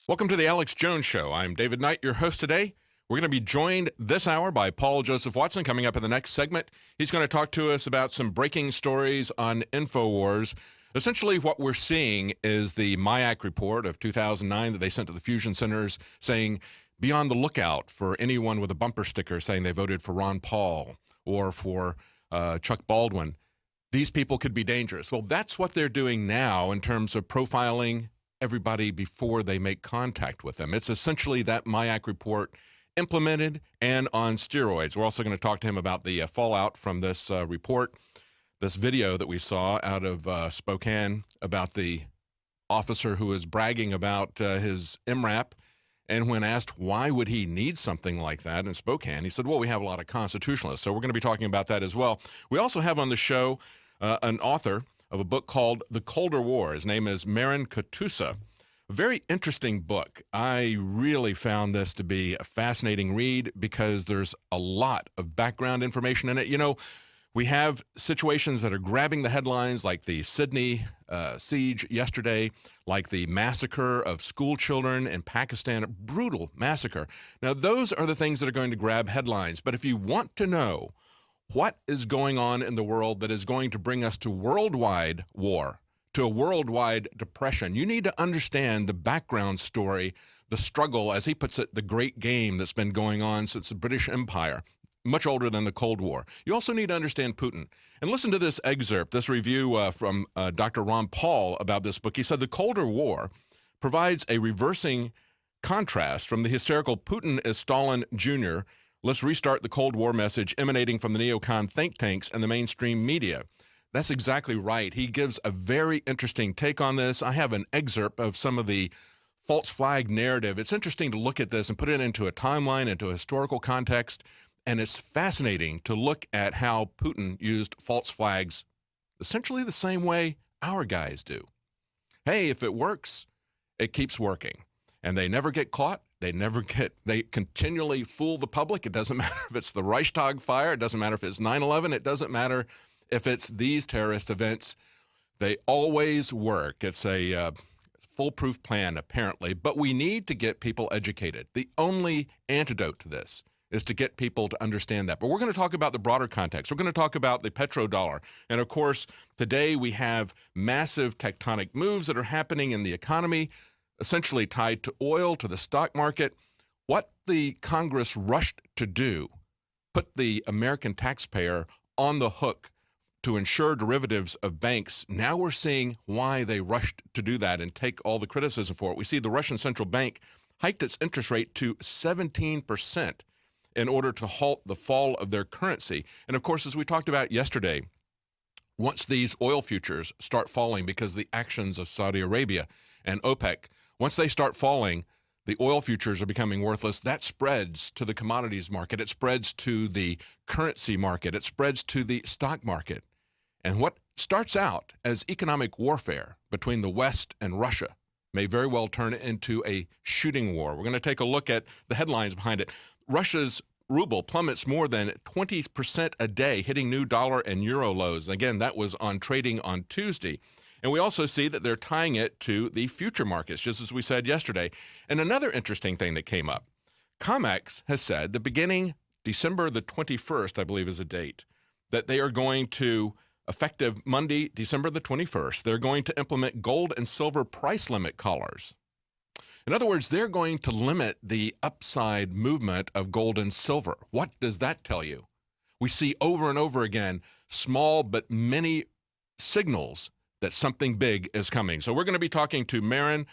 Welcome to the Alex Jones Show. I'm David Knight, your host today. We're going to be joined this hour by Paul Joseph Watson. Coming up in the next segment, he's going to talk to us about some breaking stories on InfoWars. Essentially, what we're seeing is the MIAC report of 2009 that they sent to the fusion centers saying, be on the lookout for anyone with a bumper sticker saying they voted for Ron Paul or for Chuck Baldwin. These people could be dangerous. Well, that's what they're doing now in terms of profiling everybody before they make contact with them. It's essentially that MIAC report implemented and on steroids. We're also going to talk to him about the fallout from this report, this video that we saw out of Spokane about the officer who was bragging about his MRAP. And when asked why would he need something like that in Spokane, he said, well, we have a lot of constitutionalists. So we're going to be talking about that as well. We also have on the show an author of a book called The Colder War. His name is Maren Katusa. A very interesting book. I really found this to be a fascinating read because there's a lot of background information in it. You know, we have situations that are grabbing the headlines like the Sydney siege yesterday, like the massacre of school children in Pakistan, a brutal massacre. Now, those are the things that are going to grab headlines. But if you want to know what is going on in the world that is going to bring us to worldwide war, to a worldwide depression, you need to understand the background story, the struggle, as he puts it, the great game that's been going on since the British Empire, much older than the Cold War. You also need to understand Putin. And listen to this excerpt, this review from Dr. Ron Paul about this book. He said, the Colder War provides a reversing contrast from the hysterical Putin as Stalin Jr., let's restart the Cold War message emanating from the neocon think tanks and the mainstream media. That's exactly right. He gives a very interesting take on this. I have an excerpt of some of the false flag narrative. It's interesting to look at this and put it into a timeline, into a historical context, and it's fascinating to look at how Putin used false flags essentially the same way our guys do. Hey, if it works, it keeps working. And they never get caught. They continually fool the public. It doesn't matter if it's the Reichstag fire. It doesn't matter if it's 9/11. It doesn't matter if it's these terrorist events. They always work. It's a foolproof plan, apparently. But we need to get people educated. The only antidote to this is to get people to understand that. But we're going to talk about the broader context. We're going to talk about the petrodollar. And, of course, today we have massive tectonic moves that are happening in the economy, essentially tied to oil, to the stock market. What the Congress rushed to do, put the American taxpayer on the hook to insure derivatives of banks. Now we're seeing why they rushed to do that and take all the criticism for it. We see the Russian central bank hiked its interest rate to 17% in order to halt the fall of their currency. And of course, as we talked about yesterday, once these oil futures start falling because of the actions of Saudi Arabia and OPEC, once they start falling, the oil futures are becoming worthless. That spreads to the commodities market. It spreads to the currency market. It spreads to the stock market. And what starts out as economic warfare between the West and Russia may very well turn into a shooting war. We're going to take a look at the headlines behind it. Russia's ruble plummets more than 20% a day, hitting new dollar and euro lows. Again, that was on trading on Tuesday. And we also see that they're tying it to the future markets, just as we said yesterday. And another interesting thing that came up, COMEX has said that beginning December the 21st, I believe is a date, that they are going to, effective Monday, December the 21st, they're going to implement gold and silver price limit collars. In other words, they're going to limit the upside movement of gold and silver. What does that tell you? We see over and over again small but many signals that something big is coming. So we're going to be talking to Maren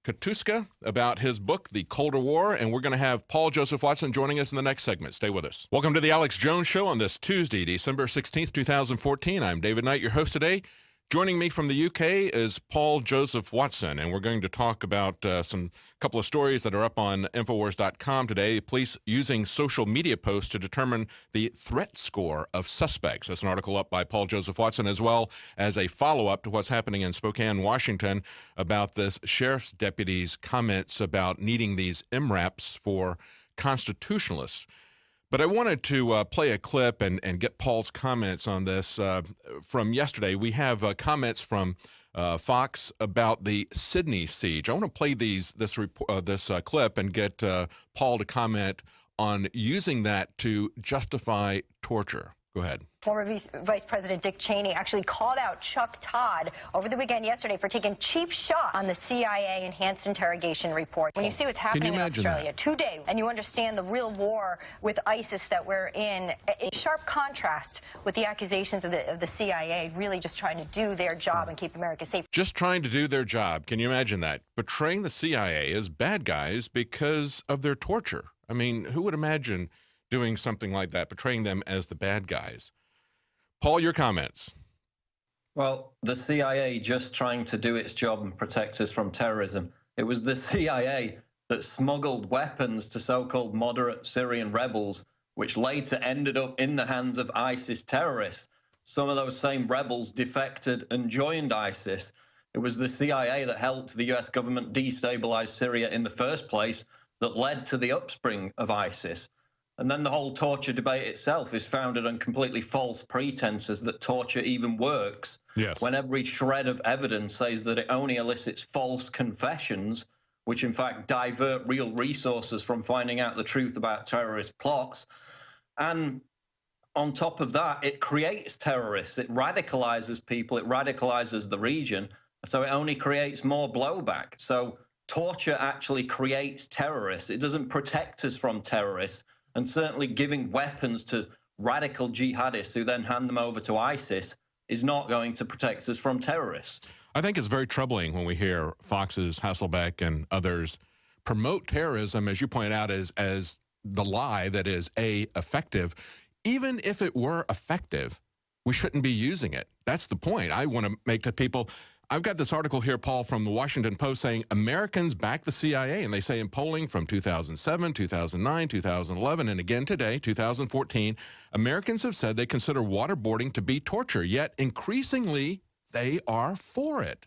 Katusa about his book, The Colder War, and we're going to have Paul Joseph Watson joining us in the next segment. Stay with us. Welcome to the Alex Jones Show on this Tuesday, December 16th, 2014. I'm David Knight, your host today. Joining me from the UK is Paul Joseph Watson, and we're going to talk about some couple of stories that are up on Infowars.com today. Police using social media posts to determine the threat score of suspects. That's an article up by Paul Joseph Watson, as well as a follow-up to what's happening in Spokane, Washington, about this sheriff's deputy's comments about needing these MRAPs for constitutionalists. But I wanted to play a clip and get Paul's comments on this from yesterday. We have comments from Fox about the Sydney siege. I want to play this clip and get Paul to comment on using that to justify torture. Go ahead. Former Vice President Dick Cheney actually called out Chuck Todd over the weekend yesterday for taking cheap shots on the CIA enhanced interrogation report. When you see what's happening in Australia today, and you understand the real war with ISIS that we're in, a sharp contrast with the accusations of the CIA really just trying to do their job and keep America safe. Just trying to do their job. Can you imagine that? Betraying the CIA as bad guys because of their torture. I mean, who would imagine doing something like that, betraying them as the bad guys? Paul, your comments. Well, the CIA just trying to do its job and protect us from terrorism. It was the CIA that smuggled weapons to so-called moderate Syrian rebels, which later ended up in the hands of ISIS terrorists. Some of those same rebels defected and joined ISIS. It was the CIA that helped the US government destabilize Syria in the first place that led to the upspring of ISIS. And then the whole torture debate itself is founded on completely false pretenses that torture even works. Yes. When every shred of evidence says that it only elicits false confessions, which in fact divert real resources from finding out the truth about terrorist plots. And on top of that, it creates terrorists. It radicalizes people. It radicalizes the region. So it only creates more blowback. So torture actually creates terrorists. It doesn't protect us from terrorists. And certainly giving weapons to radical jihadists who then hand them over to ISIS is not going to protect us from terrorists. I think it's very troubling when we hear Fox's Hasselbeck and others promote terrorism, as you point out, as the lie that is effective. Even if it were effective, we shouldn't be using it. That's the point I want to make to people. I've got this article here, Paul, from the Washington Post saying Americans back the CIA, and they say in polling from 2007, 2009, 2011, and again today, 2014, Americans have said they consider waterboarding to be torture, yet increasingly they are for it.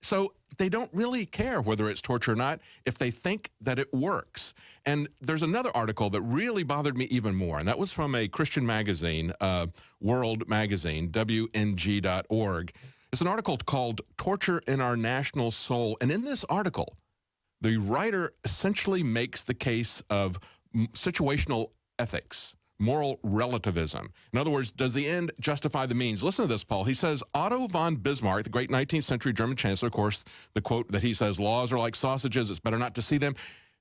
So they don't really care whether it's torture or not if they think that it works. And there's another article that really bothered me even more, and that was from a Christian magazine, World Magazine, WNG.org. It's an article called Torture in Our National Soul. And in this article, the writer essentially makes the case of situational ethics, moral relativism. In other words, does the end justify the means? Listen to this, Paul. He says, Otto von Bismarck, the great 19th century German chancellor, of course, the quote that he says, laws are like sausages, it's better not to see them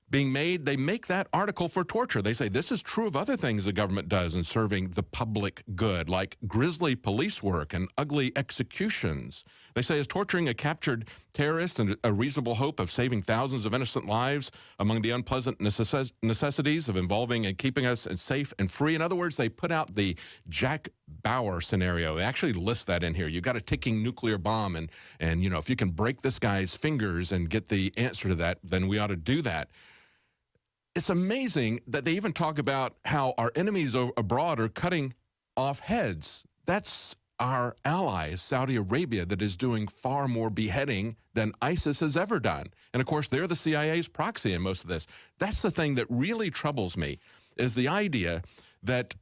being made. They make that article for torture. They say this is true of other things the government does in serving the public good, like grisly police work and ugly executions. They say is torturing a captured terrorist and a reasonable hope of saving thousands of innocent lives among the unpleasant necessities of involving and keeping us safe and free. In other words, they put out the Jack Bauer scenario. They actually list that in here. You've got a ticking nuclear bomb, and you know, if you can break this guy's fingers and get the answer to that, then we ought to do that. It's amazing that they even talk about how our enemies abroad are cutting off heads. That's our allies, Saudi Arabia, that is doing far more beheading than ISIS has ever done. And of course, they're the CIA's proxy in most of this. That's the thing that really troubles me, is the idea that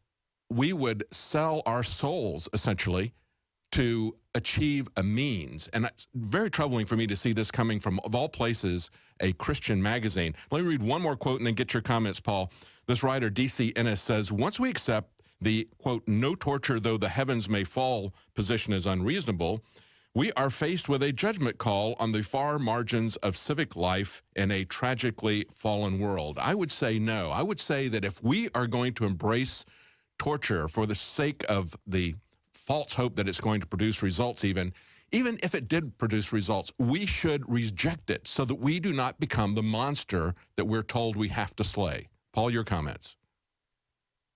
we would sell our souls, essentially, to achieve a means. And it's very troubling for me to see this coming from, of all places, a Christian magazine. Let me read one more quote and then get your comments, Paul. This writer, D.C. Ennis, says, once we accept the, quote, no torture though the heavens may fall position is unreasonable, we are faced with a judgment call on the far margins of civic life in a tragically fallen world. I would say no. I would say that if we are going to embrace torture for the sake of the false hope that it's going to produce results, even if it did produce results, we should reject it so that we do not become the monster that we're told we have to slay. Paul, your comments.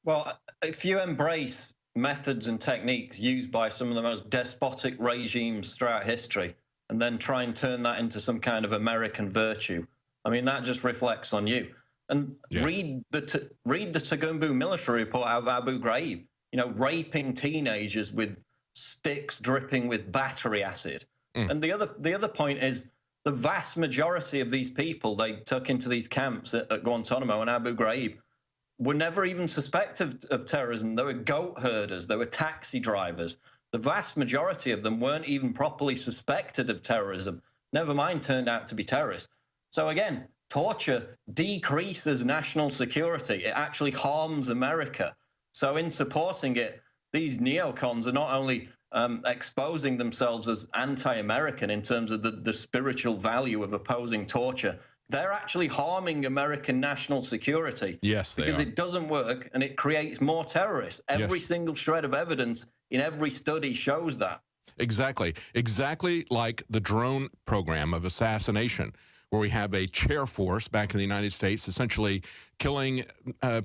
Well, if you embrace methods and techniques used by some of the most despotic regimes throughout history and then try and turn that into some kind of American virtue, I mean, that just reflects on you. And yes, read the Tagumbu military report out of Abu Ghraib, you know, raping teenagers with sticks dripping with battery acid. And the other point is the vast majority of these people they took into these camps at Guantanamo and Abu Ghraib were never even suspected of terrorism. They were goat herders. They were taxi drivers. The vast majority of them weren't even properly suspected of terrorism, never mind turned out to be terrorists. So again, torture decreases national security. It actually harms America. So in supporting it, these neocons are not only exposing themselves as anti-American in terms of the spiritual value of opposing torture, they're actually harming American national security. Yes, they because are. It doesn't work and it creates more terrorists. Every single shred of evidence in every study shows that. Exactly. Exactly like the drone program of assassination, where we have a chair force back in the United States essentially killing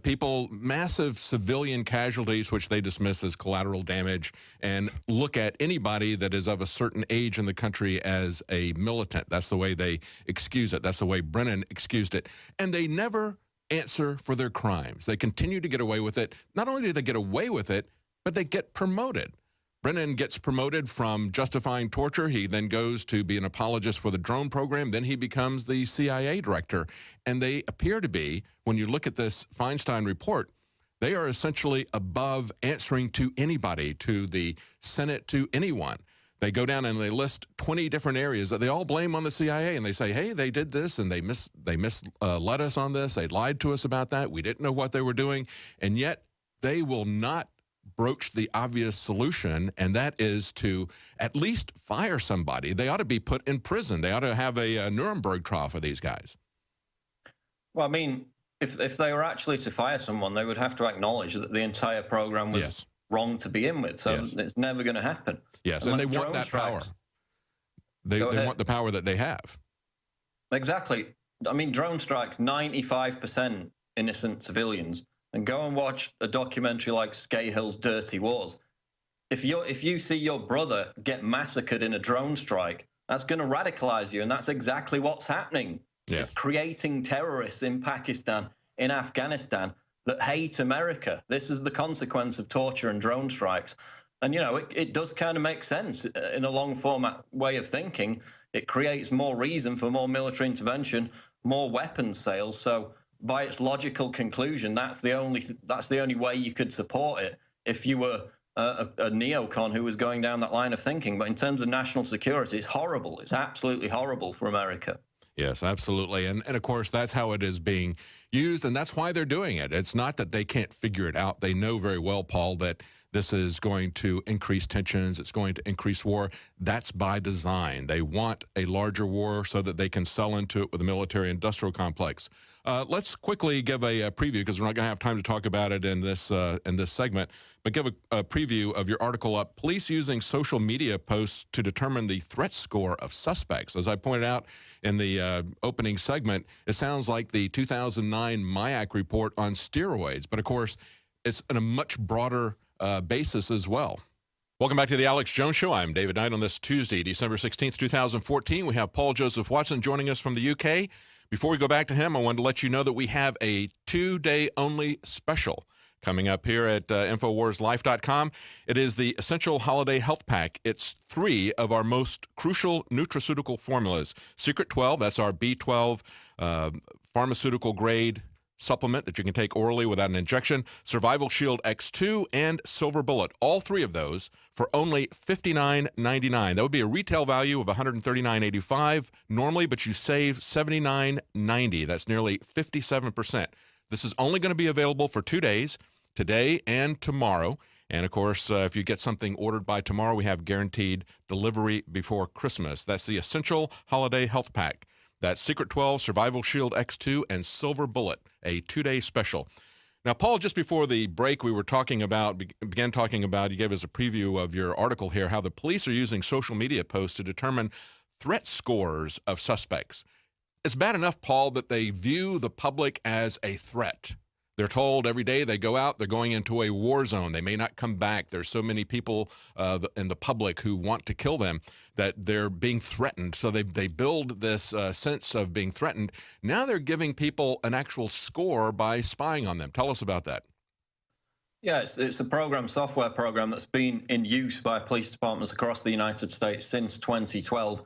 people, massive civilian casualties, which they dismiss as collateral damage, and look at anybody that is of a certain age in the country as a militant. That's the way they excuse it. That's the way Brennan excused it. And they never answer for their crimes. They continue to get away with it. Not only do they get away with it, but they get promoted. Brennan gets promoted from justifying torture. He then goes to be an apologist for the drone program. Then he becomes the CIA director. And they appear to be, when you look at this Feinstein report, they are essentially above answering to anybody, to the Senate, to anyone. They go down and they list 20 different areas that they all blame on the CIA, and they say, hey, they did this, and they misled us on this. They lied to us about that. We didn't know what they were doing. And yet they will not broach the obvious solution, and that is to at least fire somebody. They ought to be put in prison. They ought to have a Nuremberg trial for these guys. Well, I mean, if they were actually to fire someone, they would have to acknowledge that the entire program was wrong to begin with. So it's never going to happen. Yes, and they want that power. They want the power that they have. Exactly. I mean, drone strikes, 95% innocent civilians. And go and watch a documentary like Scahill's Dirty Wars. If you see your brother get massacred in a drone strike, that's going to radicalize you, and that's exactly what's happening. It's creating terrorists in Pakistan, in Afghanistan, that hate America. This is the consequence of torture and drone strikes. And, you know, it does kind of make sense in a long format way of thinking. It creates more reason for more military intervention, more weapons sales. So by its logical conclusion, that's the only way you could support it if you were a neocon who was going down that line of thinking. But in terms of national security, it's horrible. It's absolutely horrible for America. Yes, absolutely. And of course, that's how it is being used, and that's why they're doing it. It's not that they can't figure it out. They know very well, Paul, that this is going to increase tensions. It's going to increase war. That's by design. They want a larger war so that they can sell into it with a military-industrial complex. Let's quickly give a preview, because we're not going to have time to talk about it in this segment, but give a preview of your article up, Police Using Social Media Posts to Determine the Threat Score of Suspects. As I pointed out in the opening segment, it sounds like the 2009 MIAC report on steroids, but of course, it's in a much broader basis as well. Welcome back to the Alex Jones Show. I'm David Knight. On this Tuesday, December 16th, 2014, we have Paul Joseph Watson joining us from the UK. Before we go back to him, I wanted to let you know that we have a 2-day-only special coming up here at InfoWarsLife.com. It is the Essential Holiday Health Pack. It's 3 of our most crucial nutraceutical formulas. Secret 12, that's our B12 pharmaceutical grade supplement that you can take orally without an injection, Survival Shield X2, and Silver Bullet. All 3 of those for only $59.99. That would be a retail value of $139.85 normally, but you save $79.90. That's nearly 57%. This is only going to be available for 2 days, today and tomorrow. And, of course, if you get something ordered by tomorrow, we have guaranteed delivery before Christmas. That's the Essential Holiday Health Pack. That's Secret 12, Survival Shield X2, and Silver Bullet, a 2-day special. Now, Paul, just before the break, we were began talking about, you gave us a preview of your article here, how the police are using social media posts to determine threat scores of suspects. It's bad enough, Paul, that they view the public as a threat. They're told every day they go out, they're going into a war zone. They may not come back. There's so many people in the public who want to kill them that they're being threatened. So they build this sense of being threatened. Now they're giving people an actual score by spying on them. Tell us about that. Yeah, it's a software program that's been in use by police departments across the United States since 2012.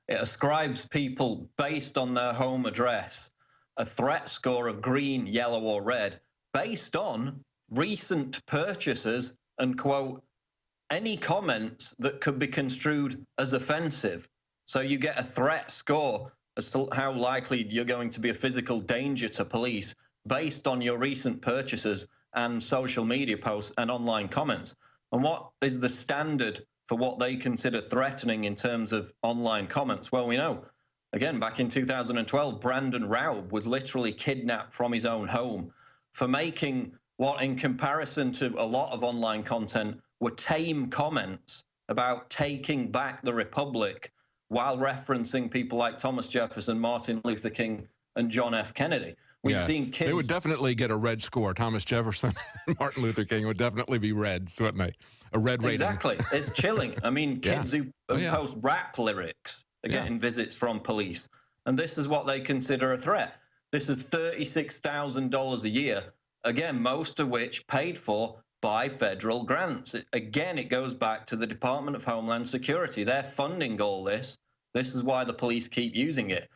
It ascribes people based on their home address a threat score of green, yellow, or red based on recent purchases and, quote, any comments that could be construed as offensive. So you get a threat score as to how likely you're going to be a physical danger to police based on your recent purchases and social media posts and online comments. And what is the standard for what they consider threatening in terms of online comments? Well, we know, again, back in 2012, Brandon Raub was literally kidnapped from his own home for making what, in comparison to a lot of online content, were tame comments about taking back the Republic while referencing people like Thomas Jefferson, Martin Luther King, and John F. Kennedy. We've seen kids. They would definitely get a red score. Thomas Jefferson and Martin Luther King would definitely be reds, wouldn't they? A red rating. Exactly. It's chilling. I mean, kids who post rap lyrics are getting visits from police. And this is what they consider a threat. This is $36,000 a year, again, most of which paid for by federal grants. Again, it goes back to the Department of Homeland Security. They're funding all this. This is why the police keep using it.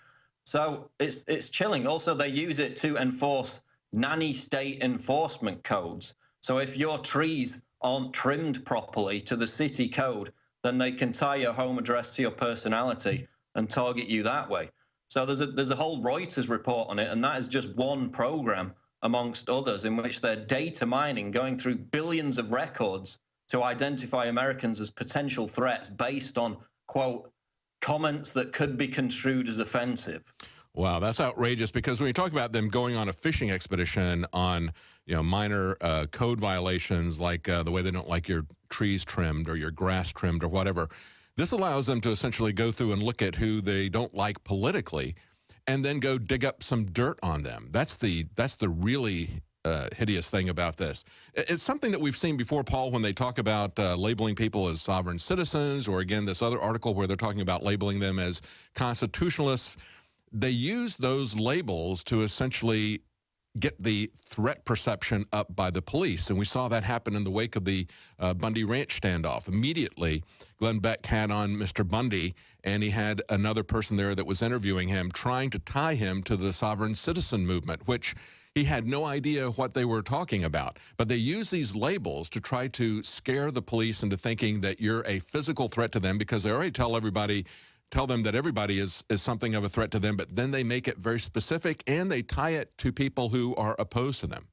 So it's chilling. Also, they use it to enforce nanny state enforcement codes. So if your trees aren't trimmed properly to the city code, then they can tie your home address to your personality and target you that way. So there's a whole Reuters report on it, and that is just one program amongst others in which they're data mining, going through billions of records to identify Americans as potential threats based on, quote, comments that could be construed as offensive. Wow, that's outrageous, because when you talk about them going on a fishing expedition on, minor code violations like the way they don't like your trees trimmed or your grass trimmed or whatever, this allows them to essentially go through and look at who they don't like politically and then go dig up some dirt on them. That's the really hideous thing about this. It's something that we've seen before, Paul, when they talk about labeling people as sovereign citizens, or again, this other article where they're talking about labeling them as constitutionalists. They use those labels to essentially get the threat perception up by the police. And we saw that happen in the wake of the Bundy Ranch standoff. Immediately, Glenn Beck had on Mr. Bundy, and he had another person there that was interviewing him, trying to tie him to the sovereign citizen movement, which he had no idea what they were talking about. But they use these labels to try to scare the police into thinking that you're a physical threat to them, because they already tell them that everybody is something of a threat to them, but then they make it very specific and they tie it to people who are opposed to them.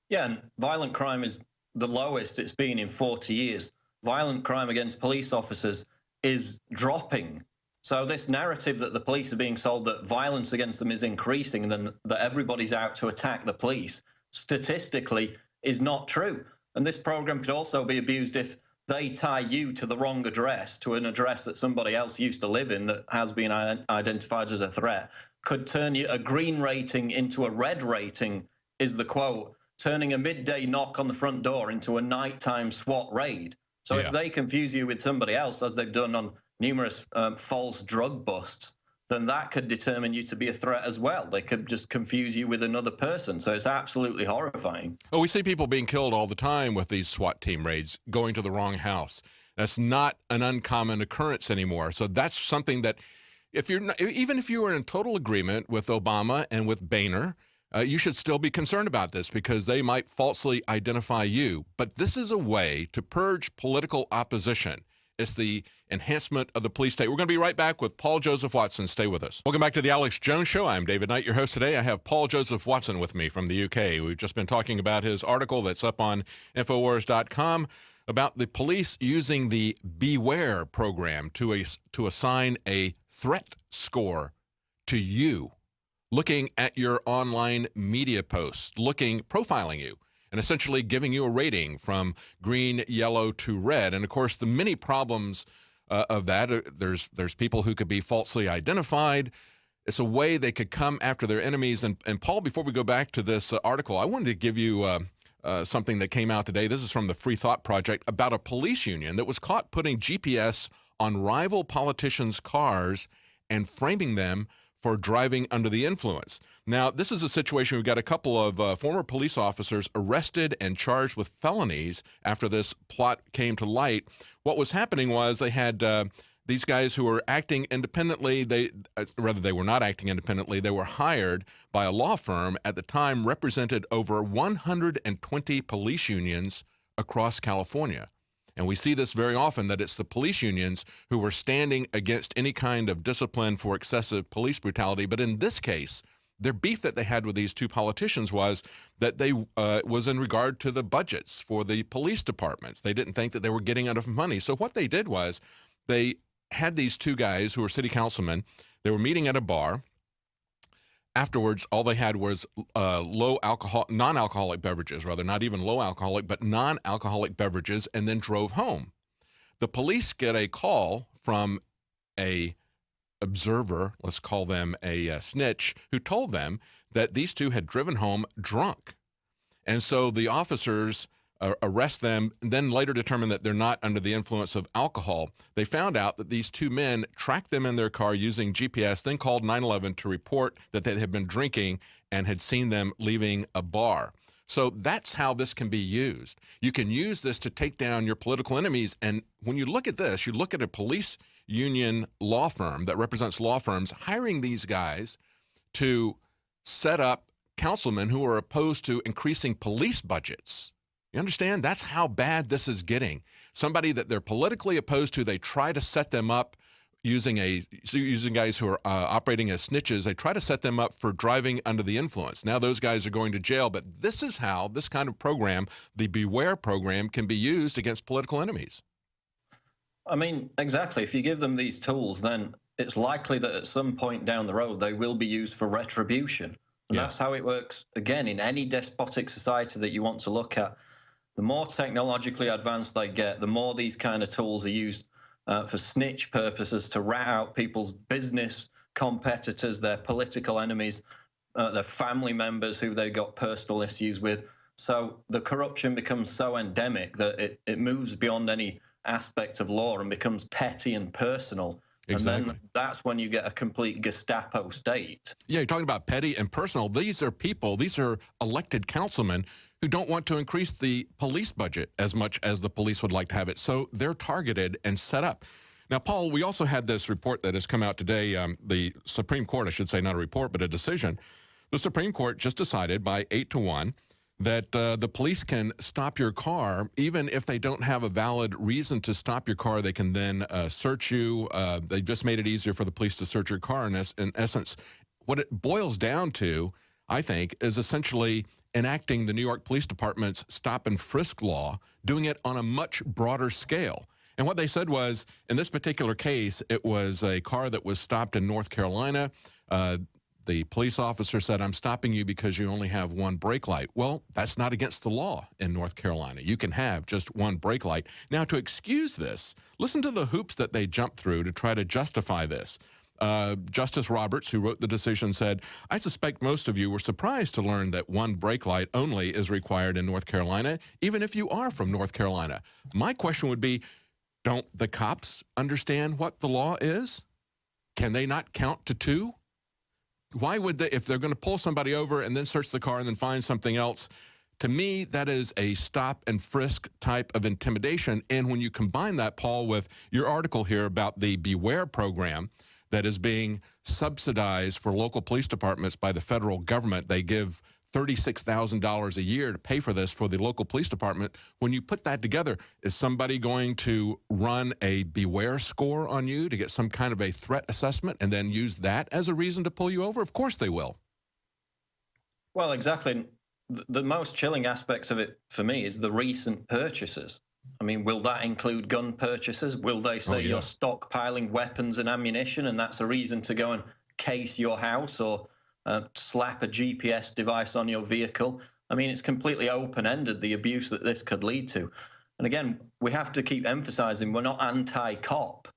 Yeah, and violent crime is the lowest it's been in 40 years. Violent crime against police officers is dropping. So this narrative that the police are being sold that violence against them is increasing and then that everybody's out to attack the police, statistically is not true. And this program could also be abused if they tie you to the wrong address, to an address that somebody else used to live in that has been identified as a threat. Could turn a green rating into a red rating, is the quote, turning a midday knock on the front door into a nighttime SWAT raid. So if they confuse you with somebody else, as they've done on numerous false drug busts, then that could determine you to be a threat as well. They could just confuse you with another person. So it's absolutely horrifying. Oh, we see people being killed all the time with these SWAT team raids, going to the wrong house. That's not an uncommon occurrence anymore. So that's something that, even if you were in total agreement with Obama and with Boehner, you should still be concerned about this, because they might falsely identify you. But this is a way to purge political opposition. It's the enhancement of the police state. We're going to be right back with Paul Joseph Watson. Stay with us. Welcome back to the Alex Jones Show. I'm David Knight, your host today. I have Paul Joseph Watson with me from the UK. We've just been talking about his article that's up on Infowars.com about the police using the Beware program to assign a threat score to you, looking at your online media posts, profiling you, and essentially giving you a rating from green, yellow to red. And of course, the many problems of that, there's people who could be falsely identified. It's a way they could come after their enemies. And Paul, before we go back to this article, I wanted to give you something that came out today. This is from the Free Thought Project about a police union that was caught putting GPS on rival politicians' cars and framing them for driving under the influence. Now, this is a situation. We've got a couple of former police officers arrested and charged with felonies after this plot came to light. What was happening was they had these guys who were acting independently. They were not acting independently. They were hired by a law firm at the time, represented over 120 police unions across California. And we see this very often, that it's the police unions who are standing against any kind of discipline for excessive police brutality. But in this case, their beef that they had with these two politicians was that they was in regard to the budgets for the police departments. They didn't think that they were getting enough money. So what they did was they had these two guys who were city councilmen. They were meeting at a bar. Afterwards, all they had was non-alcoholic beverages, rather, not even low alcoholic, but non-alcoholic beverages, and then drove home. The police get a call from a observer, let's call them a snitch, who told them that these two had driven home drunk. And so the officers arrest them, and then later determine that they're not under the influence of alcohol. They found out that these two men tracked them in their car using GPS, then called 911 to report that they had been drinking and had seen them leaving a bar. So that's how this can be used. You can use this to take down your political enemies. And when you look at this, you look at a police union law firm that represents law firms hiring these guys to set up councilmen who are opposed to increasing police budgets. You understand? That's how bad this is getting. Somebody that they're politically opposed to, they try to set them up using guys who are operating as snitches. They try to set them up for driving under the influence. Now those guys are going to jail, but this is how this kind of program, the Beware program, can be used against political enemies. I mean, exactly. If you give them these tools, then it's likely that at some point down the road, they will be used for retribution. And that's how it works, again, in any despotic society that you want to look at. The more technologically advanced they get, the more these kind of tools are used for snitch purposes, to rat out people's business competitors, their political enemies, their family members who they got personal issues with. So the corruption becomes so endemic that it moves beyond any aspect of law and becomes petty and personal. Exactly. And then that's when you get a complete Gestapo state. Yeah, you're talking about petty and personal. These are people, these are elected councilmen who don't want to increase the police budget as much as the police would like to have it. So they're targeted and set up. Now, Paul, we also had this report that has come out today. The Supreme Court, I should say, not a report, but a decision. The Supreme Court just decided by 8-1 that the police can stop your car even if they don't have a valid reason to stop your car. They can then search you. They just made it easier for the police to search your car. In essence, what it boils down to, I think, is essentially enacting the New York Police Department's stop and frisk law, doing it on a much broader scale. And what they said was, in this particular case, it was a car that was stopped in North Carolina. The police officer said, "I'm stopping you because you only have one brake light." Well, that's not against the law in North Carolina. You can have just one brake light. Now, to excuse this, listen to the hoops that they jumped through to try to justify this. Justice Roberts, who wrote the decision, said, "I suspect most of you were surprised to learn that one brake light only is required in North Carolina, even if you are from North Carolina." My question would be, don't the cops understand what the law is? Can they not count to two? Why would they, if they're going to pull somebody over and then search the car and then find something else? To me, that is a stop and frisk type of intimidation. And when you combine that, Paul, with your article here about the Beware program that is being subsidized for local police departments by the federal government, they give $36,000 a year to pay for this for the local police department. When you put that together, is somebody going to run a Beware score on you to get some kind of a threat assessment and then use that as a reason to pull you over? Of course they will. Well, exactly. The most chilling aspect of it for me is the recent purchases. I mean, will that include gun purchases? Will they say you're stockpiling weapons and ammunition and that's a reason to go and case your house or slap a GPS device on your vehicle? I mean, it's completely open-ended, the abuse that this could lead to. And again, we have to keep emphasizing we're not anti-cop.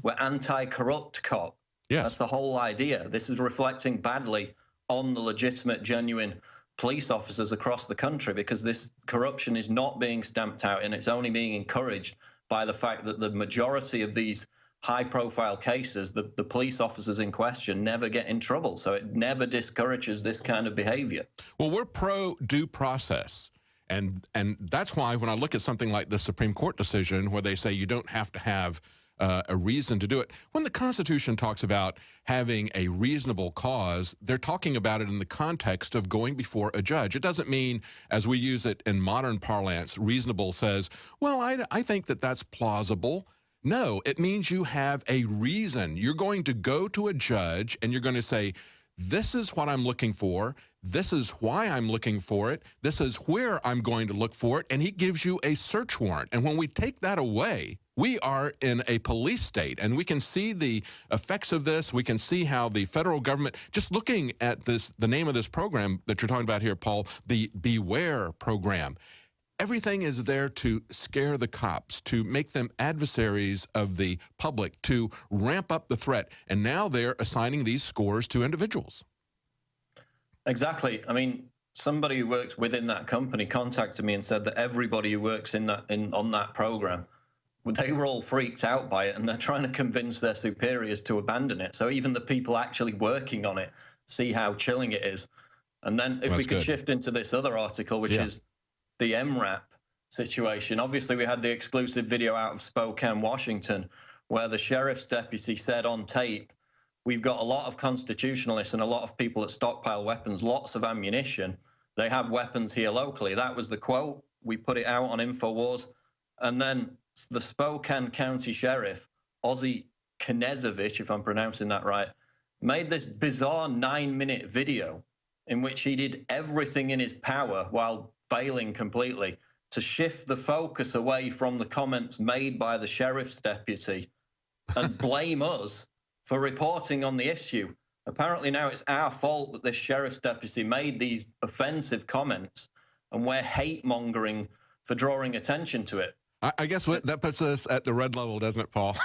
We're anti-corrupt cop. Yes. That's the whole idea. This is reflecting badly on the legitimate, genuine police officers across the country, because this corruption is not being stamped out and it's only being encouraged by the fact that the majority of these high-profile cases, the police officers in question never get in trouble. So it never discourages this kind of behavior. Well, we're pro-due process. And that's why when I look at something like the Supreme Court decision where they say you don't have to have a reason to do it. When the Constitution talks about having a reasonable cause, they're talking about it in the context of going before a judge. It doesn't mean, as we use it in modern parlance, reasonable says, well, I think that that's plausible. No, it means you have a reason. You're going to go to a judge and you're going to say, this is what I'm looking for. This is why I'm looking for it. This is where I'm going to look for it. And he gives you a search warrant. And when we take that away, we are in a police state, and we can see the effects of this. We can see how the federal government, just looking at this, the name of this program that you're talking about here, Paul, the Beware program, everything is there to scare the cops, to make them adversaries of the public, to ramp up the threat. And now they're assigning these scores to individuals. Exactly. I mean, somebody who works within that company contacted me and said that everybody who works on that program, they were all freaked out by it, and they're trying to convince their superiors to abandon it. So even the people actually working on it see how chilling it is. And then if we could shift into this other article, which is the MRAP situation. Obviously, we had the exclusive video out of Spokane, Washington, where the sheriff's deputy said on tape, we've got a lot of constitutionalists and a lot of people that stockpile weapons, lots of ammunition. They have weapons here locally. That was the quote. We put it out on InfoWars. And then the Spokane County Sheriff, Ozzy Knezovich, if I'm pronouncing that right, made this bizarre 9-minute video in which he did everything in his power while failing completely to shift the focus away from the comments made by the sheriff's deputy and blame us for reporting on the issue. Apparently now it's our fault that this sheriff's deputy made these offensive comments, and we're hate-mongering for drawing attention to it. I guess that puts us at the red level, doesn't it, Paul?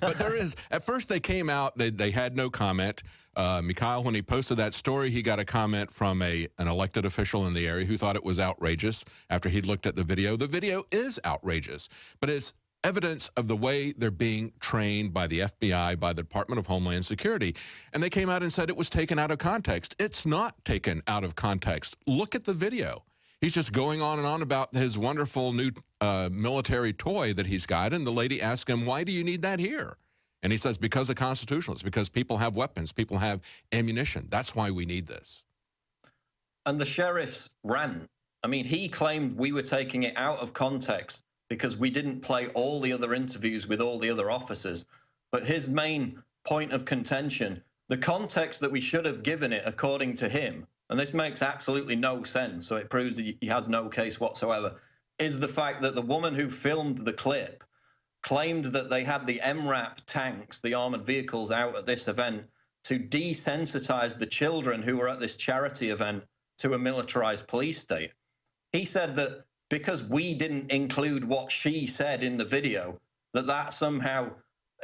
But there is, at first they came out, they had no comment. Mikhail, when he posted that story, he got a comment from an elected official in the area who thought it was outrageous after he'd looked at the video. The video is outrageous, but it's evidence of the way they're being trained by the FBI, by the Department of Homeland Security. And they came out and said it was taken out of context. It's not taken out of context. Look at the video. He's just going on and on about his wonderful new military toy that he's got. And the lady asked him, why do you need that here? And he says, because of constitutionalists, because people have weapons, people have ammunition. That's why we need this. And the sheriff's rant, I mean, he claimed we were taking it out of context because we didn't play all the other interviews with all the other officers. But his main point of contention, the context that we should have given it, according to him, and this makes absolutely no sense, so it proves that he has no case whatsoever, is the fact that the woman who filmed the clip claimed that they had the MRAP tanks, the armored vehicles, out at this event to desensitize the children who were at this charity event to a militarized police state. He said that because we didn't include what she said in the video, that somehow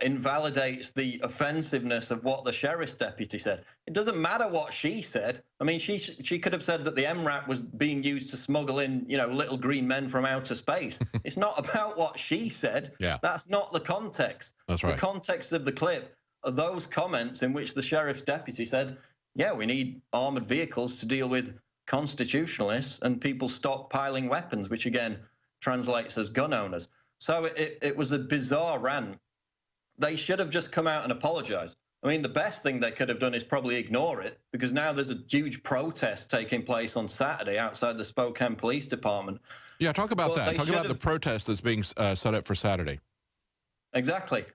invalidates the offensiveness of what the sheriff's deputy said. It doesn't matter what she said. I mean, she could have said that the MRAP was being used to smuggle in, you know, little green men from outer space. It's not about what she said. Yeah. That's not the context. That's right. The context of the clip are those comments in which the sheriff's deputy said, yeah, we need armored vehicles to deal with constitutionalists and people stockpiling weapons, which again translates as gun owners. So it was a bizarre rant. They should have just come out and apologized. I mean, the best thing they could have done is probably ignore it, because now there's a huge protest taking place on Saturday outside the Spokane Police Department. Yeah, talk about that. Talk about the protest that's being set up for Saturday. Exactly.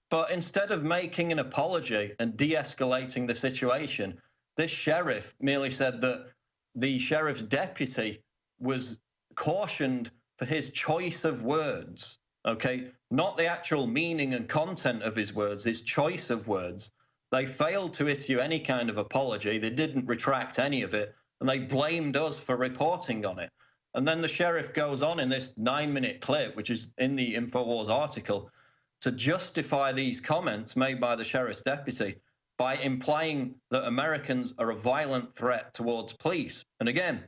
But instead of making an apology and de-escalating the situation, this sheriff merely said that the sheriff's deputy was cautioned for his choice of words, okay? Not the actual meaning and content of his words, his choice of words. They failed to issue any kind of apology. They didn't retract any of it, and they blamed us for reporting on it. And then the sheriff goes on in this 9-minute clip, which is in the InfoWars article, to justify these comments made by the sheriff's deputy by implying that Americans are a violent threat towards police. And again,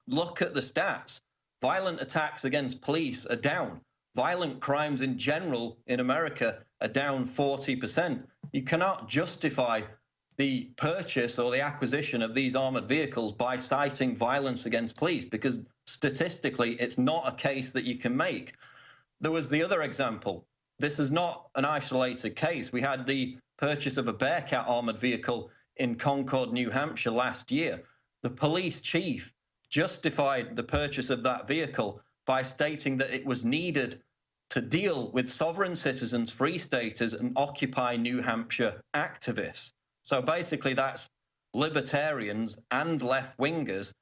look at the stats. Violent attacks against police are down. Violent crimes in general in America are down 40%. You cannot justify the purchase or the acquisition of these armored vehicles by citing violence against police, because statistically, it's not a case that you can make. There was the other example. this is not an isolated case. We had the purchase of a Bearcat armored vehicle in Concord, New Hampshire last year. The police chief justified the purchase of that vehicle by stating that it was needed to deal with sovereign citizens, free staters, and Occupy New Hampshire activists. So basically that's libertarians and left-wingers.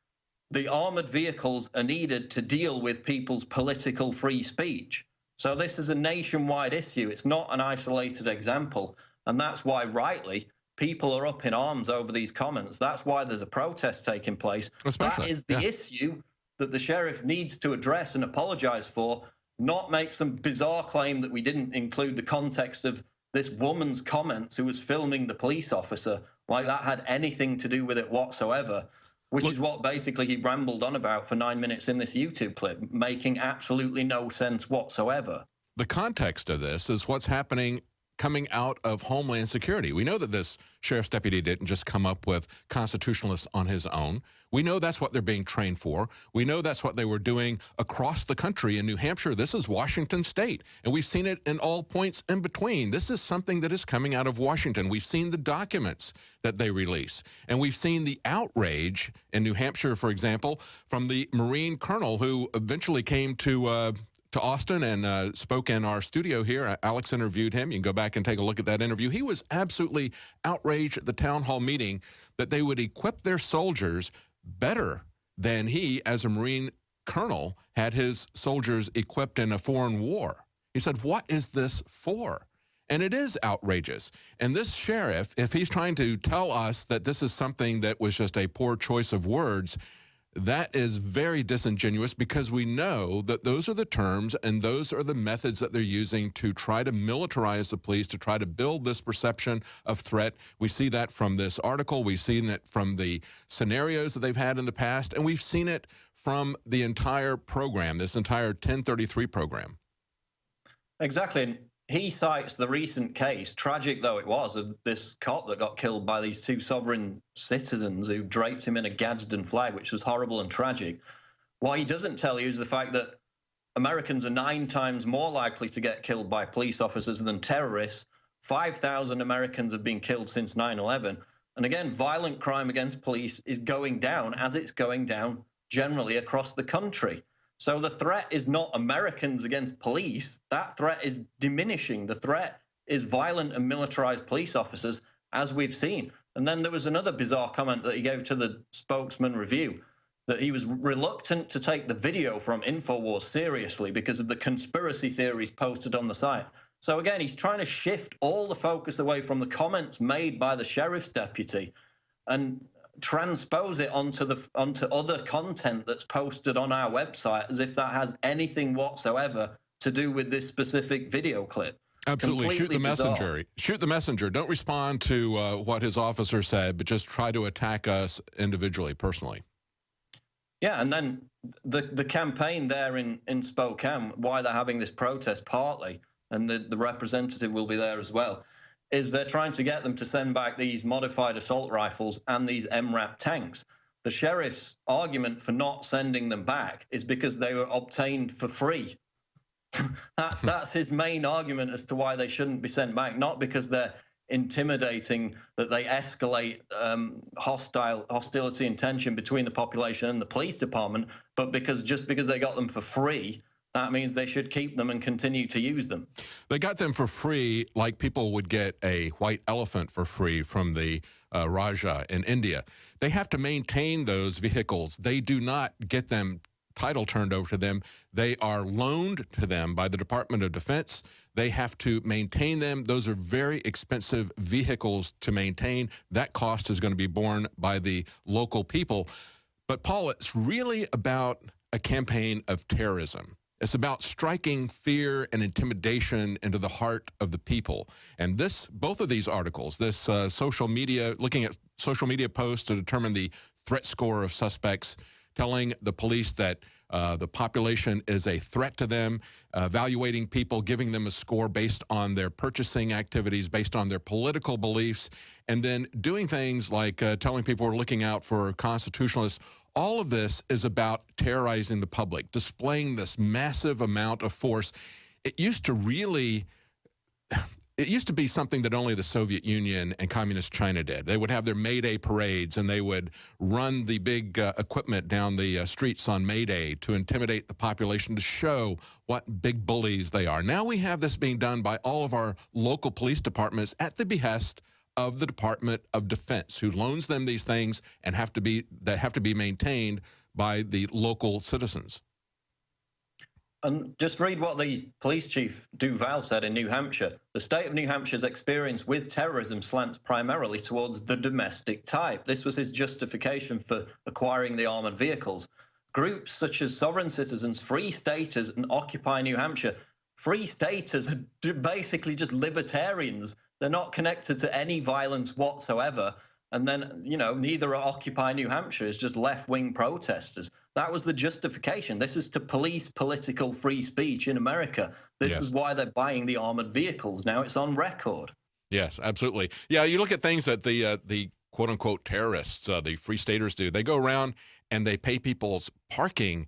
The armored vehicles are needed to deal with people's political free speech. So this is a nationwide issue. It's not an isolated example. And that's why, rightly, people are up in arms over these comments. That's why there's a protest taking place. That is the issue that the sheriff needs to address and apologize for, not make some bizarre claim that we didn't include the context of this woman's comments who was filming the police officer, like that had anything to do with it whatsoever, which is what basically he rambled on about for 9 minutes in this YouTube clip, making absolutely no sense whatsoever. The context of this is what's happening coming out of Homeland Security. We know that this sheriff's deputy didn't just come up with constitutionalists on his own. We know that's what they're being trained for. We know that's what they were doing across the country. In New Hampshire, this is Washington State, and we've seen it in all points in between. This is something that is coming out of Washington. We've seen the documents that they release, and we've seen the outrage in New Hampshire, for example, from the Marine colonel who eventually came to Austin and spoke in our studio here. Alex interviewed him. You can go back and take a look at that interview. He was absolutely outraged at the town hall meeting that they would equip their soldiers better than he, as a Marine colonel, had his soldiers equipped in a foreign war. He said, what is this for? And it is outrageous. And this sheriff, if he's trying to tell us that this is something that was just a poor choice of words, that is very disingenuous, because we know that those are the terms and those are the methods that they're using to try to militarize the police, to try to build this perception of threat. We see that from this article. We've seen it from the scenarios that they've had in the past, and we've seen it from the entire program, this entire 1033 program. Exactly. He cites the recent case, tragic though it was, of this cop that got killed by these two sovereign citizens who draped him in a Gadsden flag, which was horrible and tragic. What he doesn't tell you is the fact that Americans are 9 times more likely to get killed by police officers than terrorists. 5,000 Americans have been killed since 9/11. And again, violent crime against police is going down, as it's going down generally across the country. So the threat is not Americans against police. That threat is diminishing. The threat is violent and militarized police officers, as we've seen. And then there was another bizarre comment that he gave to the Spokesman Review, that he was reluctant to take the video from InfoWars seriously because of the conspiracy theories posted on the site. So again, he's trying to shift all the focus away from the comments made by the sheriff's deputy and transpose it onto other content that's posted on our website, as if that has anything whatsoever to do with this specific video clip. Absolutely. Completely Shoot the messenger. bizarre. Shoot the messenger. Don't respond to what his officer said, but just try to attack us individually, personally. Yeah, and then the campaign there in Spokane, why they're having this protest partly, and the representative will be there as well, is they're trying to get them to send back these modified assault rifles and these MRAP tanks. The sheriff's argument for not sending them back is because they were obtained for free. That's his main argument as to why they shouldn't be sent back, not because they're intimidating, that they escalate hostility and tension between the population and the police department, but just because they got them for free, that means they should keep them and continue to use them. They got them for free, like people would get a white elephant for free from the Raja in India. They have to maintain those vehicles. They do not get them title turned over to them. They are loaned to them by the Department of Defense. They have to maintain them. Those are very expensive vehicles to maintain. That cost is going to be borne by the local people. But Paul, it's really about a campaign of terrorism. It's about striking fear and intimidation into the heart of the people. And both of these articles, this social media, looking at social media posts to determine the threat score of suspects, telling the police that the population is a threat to them, evaluating people, giving them a score based on their purchasing activities, based on their political beliefs, and then doing things like telling people we're looking out for constitutionalists. All of this is about terrorizing the public, displaying this massive amount of force. It used to really it used to be something that only the Soviet Union and Communist China did. They would have their May Day parades, and they would run the big equipment down the streets on May Day to intimidate the population, to show what big bullies they are. Now we have this being done by all of our local police departments at the behest of the Department of Defense, who loans them these things and have to be maintained by the local citizens. And just read what the police chief Duval said in New Hampshire. The state of New Hampshire's experience with terrorism slants primarily towards the domestic type. This was his justification for acquiring the armored vehicles. Groups such as Sovereign Citizens, Free Staters, and Occupy New Hampshire. Free Staters are basically just libertarians. They're not connected to any violence whatsoever. And then, you know, neither are Occupy New Hampshire. It's just left-wing protesters. That was the justification. This is to police political free speech in America. This is why they're buying the armored vehicles. Now it's on record. Yes, absolutely. Yeah, you look at things that the quote-unquote terrorists, the Free Staters do. They go around and they pay people's parking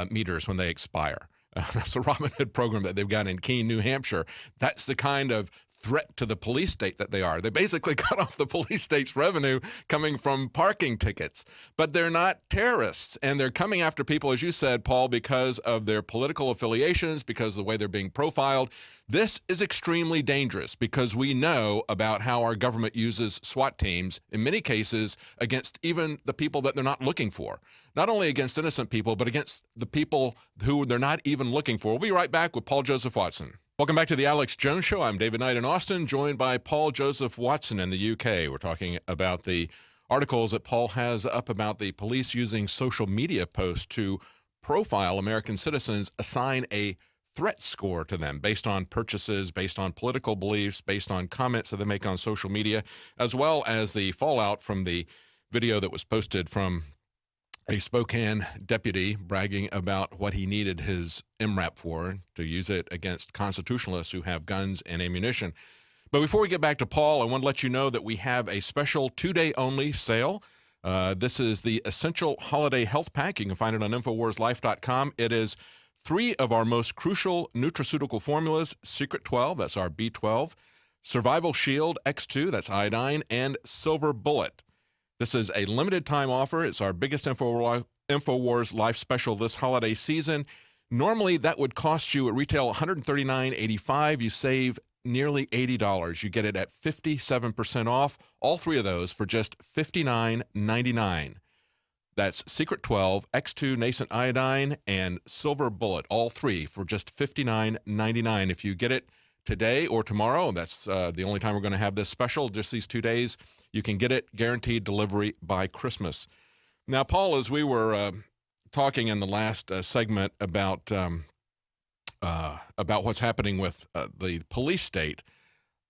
meters when they expire. That's a Robin Hood program that they've got in Keene, New Hampshire. That's the kind of threat to the police state that they are. They basically cut off the police state's revenue coming from parking tickets. But they're not terrorists, and they're coming after people, as you said, Paul, because of their political affiliations, because of the way they're being profiled. This is extremely dangerous because we know about how our government uses SWAT teams, in many cases, against even the people that they're not looking for. Not only against innocent people, but against the people who they're not even looking for. We'll be right back with Paul Joseph Watson. Welcome back to the Alex Jones Show. I'm David Knight in Austin, joined by Paul Joseph Watson in the UK. We're talking about the articles that Paul has up about the police using social media posts to profile American citizens, assign a threat score to them based on purchases, based on political beliefs, based on comments that they make on social media, as well as the fallout from the video that was posted from a Spokane deputy bragging about what he needed his MRAP for, to use it against constitutionalists who have guns and ammunition. But before we get back to Paul, I want to let you know that we have a special 2-day-only sale. This is the Essential Holiday Health Pack. You can find it on InfoWarsLife.com. It is 3 of our most crucial nutraceutical formulas: Secret 12, that's our B12, Survival Shield X2, that's iodine, and Silver Bullet. This is a limited time offer. It's our biggest InfoWars Life special this holiday season. Normally, that would cost you at retail $139.85. You save nearly $80. You get it at 57% off. All 3 of those for just $59.99. That's Secret 12, X2 Nascent Iodine, and Silver Bullet. All 3 for just $59.99. If you get it today or tomorrow, that's the only time we're going to have this special, just these 2 days, you can get it guaranteed delivery by Christmas. Now, Paul, as we were talking in the last segment about what's happening with the police state,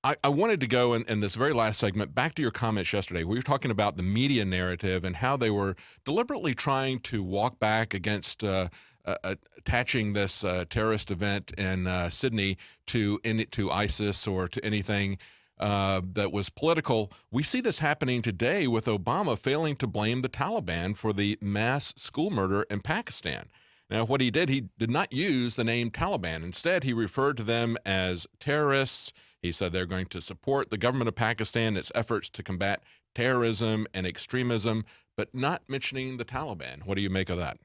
I wanted to go in this very last segment back to your comments yesterday. We were talking about the media narrative and how they were deliberately trying to walk back against attaching this terrorist event in Sydney to ISIS or to anything that was political. We see this happening today with Obama failing to blame the Taliban for the mass school murder in Pakistan. Now, what he did not use the name Taliban. Instead, he referred to them as terrorists. He said they're going to support the government of Pakistan, its efforts to combat terrorism and extremism, but not mentioning the Taliban. What do you make of that?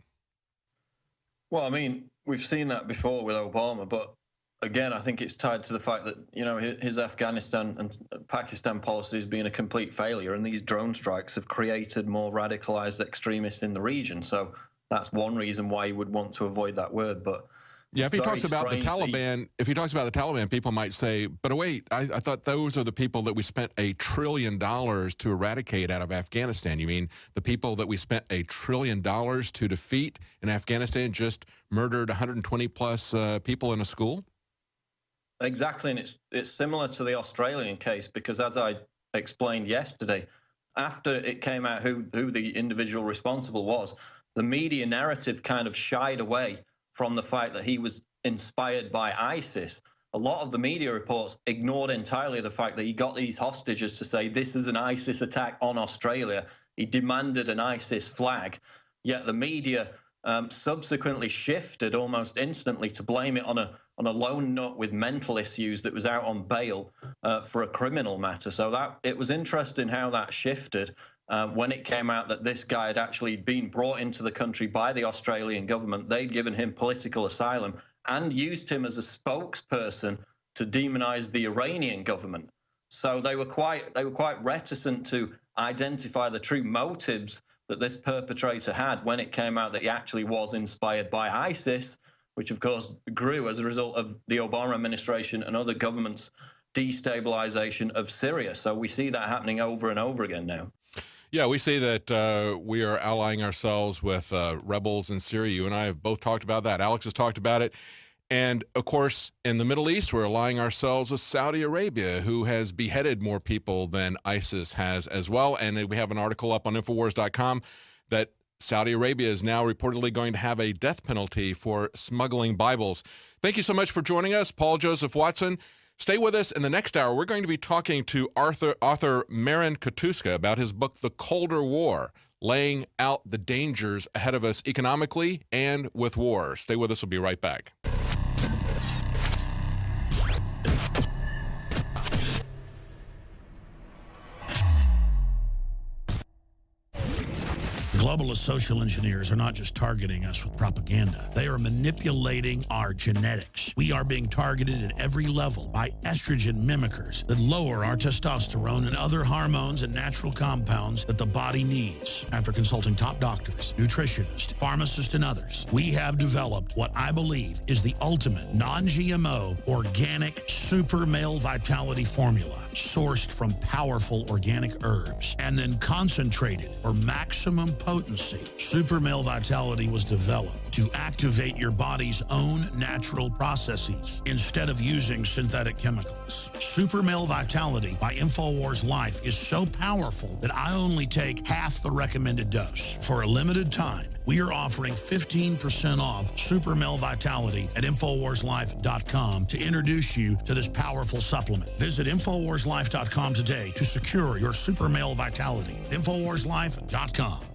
Well, I mean, we've seen that before with Obama, but again, I think it's tied to the fact that, you know, his Afghanistan and Pakistan policy has been a complete failure, and these drone strikes have created more radicalized extremists in the region. So that's one reason why he would want to avoid that word. But yeah, if he talks about the Taliban, people might say, but wait, I thought those are the people that we spent $1 trillion to eradicate out of Afghanistan. You mean the people that we spent $1 trillion to defeat in Afghanistan just murdered 120 plus people in a school? Exactly, and it's similar to the Australian case, because as I explained yesterday, after it came out who the individual responsible was, the media narrative kind of shied away from the fact that he was inspired by ISIS. A lot of the media reports ignored entirely the fact that he got these hostages to say this is an ISIS attack on Australia. He demanded an ISIS flag, yet the media subsequently shifted almost instantly to blame it on a lone nut with mental issues that was out on bail for a criminal matter. So it was interesting how that shifted when it came out that this guy had actually been brought into the country by the Australian government. They'd given him political asylum and used him as a spokesperson to demonize the Iranian government. So they were quite reticent to identify the true motives that this perpetrator had when it came out that he actually was inspired by ISIS, which of course grew as a result of the Obama administration and other governments' destabilization of Syria. So we see that happening over and over again now. Yeah, we say that we are allying ourselves with rebels in Syria. You and I have both talked about that. Alex has talked about it. And, of course, in the Middle East, we're allying ourselves with Saudi Arabia, who has beheaded more people than ISIS has as well. And we have an article up on Infowars.com that Saudi Arabia is now reportedly going to have a death penalty for smuggling Bibles. Thank you so much for joining us, Paul Joseph Watson. Stay with us in the next hour. We're going to be talking to author Marin Katuska about his book, The Colder War, laying out the dangers ahead of us economically and with war. Stay with us. We'll be right back. Globalist social engineers are not just targeting us with propaganda. They are manipulating our genetics. We are being targeted at every level by estrogen mimickers that lower our testosterone and other hormones and natural compounds that the body needs. After consulting top doctors, nutritionists, pharmacists, and others, we have developed what I believe is the ultimate non-GMO organic super male vitality formula sourced from powerful organic herbs and then concentrated for maximum potency. Super Male Vitality was developed to activate your body's own natural processes instead of using synthetic chemicals. Super Male Vitality by InfoWars Life is so powerful that I only take half the recommended dose. For a limited time, we are offering 15% off Super Male Vitality at InfoWarsLife.com to introduce you to this powerful supplement. Visit InfoWarsLife.com today to secure your Super Male Vitality. InfoWarsLife.com.